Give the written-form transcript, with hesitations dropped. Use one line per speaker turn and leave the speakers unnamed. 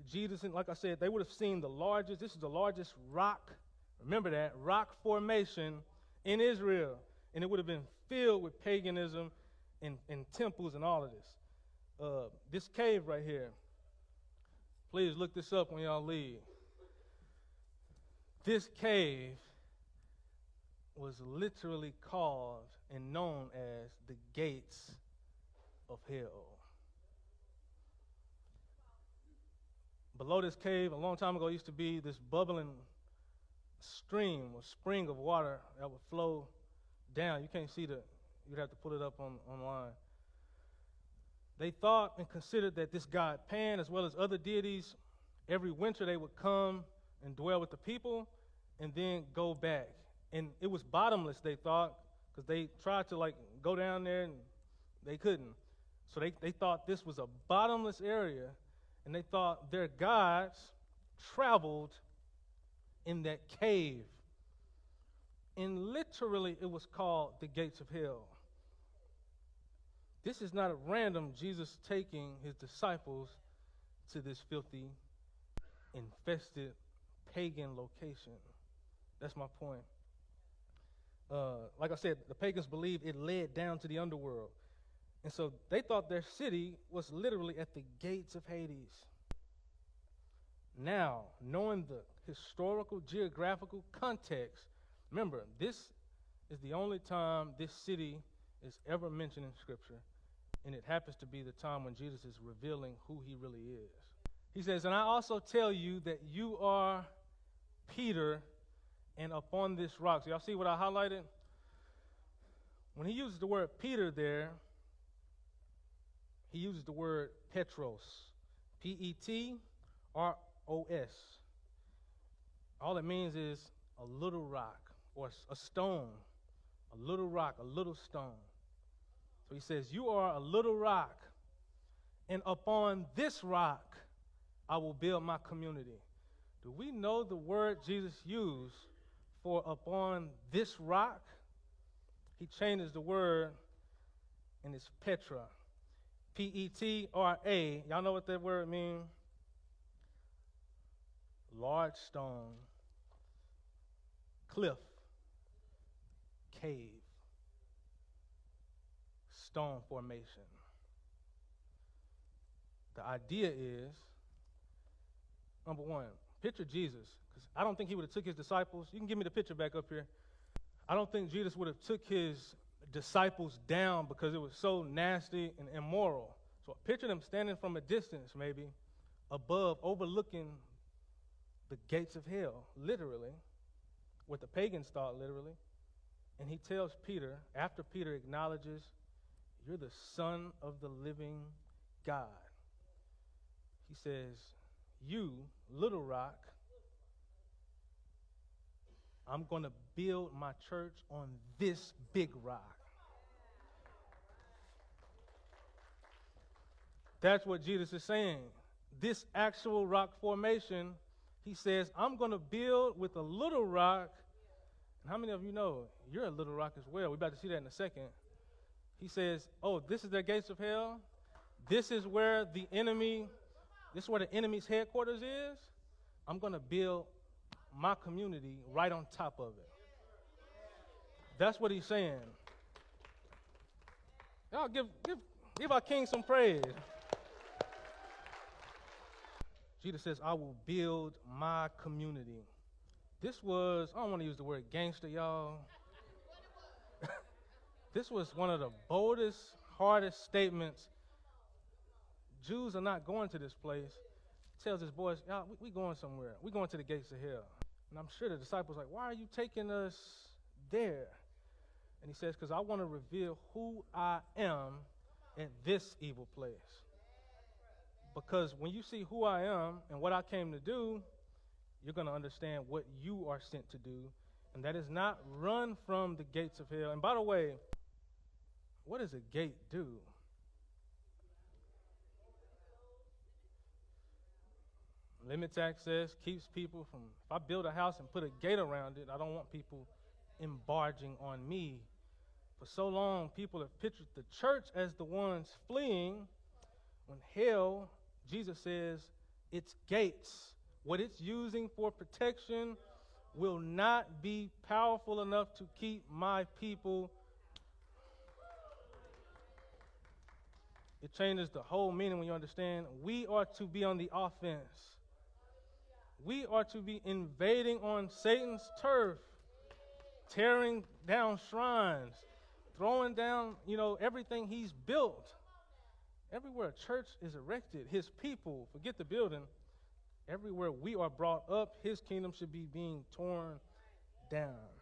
Jesus, and like I said, they would have seen this is the largest rock, remember that, rock formation in Israel. And it would have been filled with paganism and temples and all of this. This cave right here, please look this up when y'all leave. This cave was literally called and known as the gates of hell. Below this cave, a long time ago, used to be this bubbling stream or spring of water that would flow down. You can't see you'd have to pull it up online. They thought and considered that this god Pan, as well as other deities, every winter they would come and dwell with the people and then go back. And it was bottomless, they thought, because they tried to go down there and they couldn't. So they thought this was a bottomless area, and they thought their gods traveled in that cave. And literally it was called the gates of hell. This is not a random Jesus taking his disciples to this filthy, infested, pagan location. That's my point. Like I said, the pagans believed it led down to the underworld. And so they thought their city was literally at the gates of Hades. Now, knowing the historical, geographical context, remember, this is the only time this city is ever mentioned in Scripture. And it happens to be the time when Jesus is revealing who he really is. He says, "And I also tell you that you are Peter, and upon this rock." So y'all see what I highlighted? When he uses the word Peter there, he uses the word Petros. Petros. All it means is a little rock or a stone. A little rock, a little stone. So he says, "You are a little rock, and upon this rock I will build my community." Do we know the word Jesus used for upon this rock? He changes the word, and it's Petra. Petra. Y'all know what that word means? Large stone, cliff, cave, stone formation. The idea is, number one, picture Jesus, because I don't think he would have took his disciples. You can give me the picture back up here. I don't think Jesus would have took his disciples down because it was so nasty and immoral. So picture them standing from a distance, maybe, above, overlooking the gates of hell, literally, what the pagans thought literally. And he tells Peter, after Peter acknowledges, "You're the Son of the living God," he says, "You, little rock, I'm going to build my church on this big rock." That's what Jesus is saying. This actual rock formation, he says, I'm going to build with a little rock. And how many of you know you're a little rock as well? We're about to see that in a second. He says, "Oh, this is their gates of hell. This is where the enemy's headquarters is. I'm going to build my community right on top of it." That's what he's saying. Y'all give our King some praise. Jesus says, "I will build my community." This was, I don't want to use the word gangster, y'all. This was one of the boldest, hardest statements. Jews are not going to this place. He tells his boys, "Y'all, we going somewhere. We going to the gates of hell." And I'm sure the disciples are like, "Why are you taking us there?" And he says, "Because I want to reveal who I am at this evil place. Because when you see who I am and what I came to do, you're going to understand what you are sent to do. And that is not run from the gates of hell." And by the way, what does a gate do? Limits access, keeps people from, if I build a house and put a gate around it, I don't want people embarging on me. For so long, people have pictured the church as the ones fleeing, when hell, Jesus says, its gates, what it's using for protection, will not be powerful enough to keep my people. It changes the whole meaning when you understand we are to be on the offense. We are to be invading on Satan's turf, tearing down shrines, throwing down, everything he's built. Everywhere a church is erected, his people, forget the building, everywhere we are brought up, his kingdom should be being torn down.